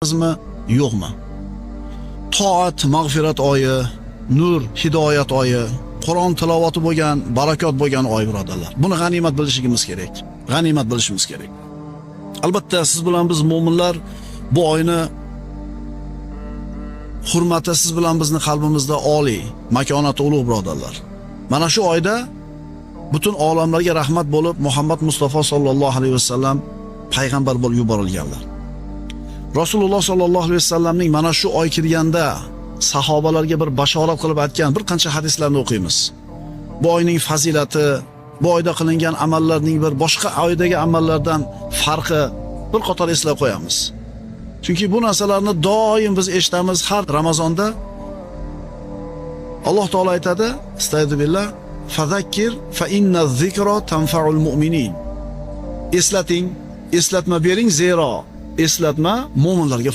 mi, yo'qmi? Toat, mag'firat oyi, nur, hidoyat oyi, Qur'on tilovati bo'lgan, barakot bo'lgan oy birodarlar. Buni g'animat bilishimiz kerak. G'animat bilishimiz kerak. Albatta siz bilan biz mu'minlar bu oyni hurmati siz bilan bizni qalbimizda oliy, makonati ulug' birodarlar. Mana shu oyda butun olamlarga rahmat bo'lib Muhammad Mustafa sallallohu alayhi vasallam payg'ambar bo'lib yuborilganlar. Rasululloh sallallohu alayhi vasallamning mana shu oy kirganda sahobalarga bir bashorat qilib aytgan bir qancha hadislarni o'qiymiz. Bu oyning fazilati, bu oyda qilingan amallarning bir boshqa oydagi amallardan farqi bir qator eslab qo'yamiz. Chunki bu narsalarni doim biz eshitamiz har Ramazonda. Alloh taolo aytadi: "Astagfirullah, fazakkir fa inna zikra tanfa'ul mu'minin." Eslating, eslatma bering, zero eslatma mo'minlarga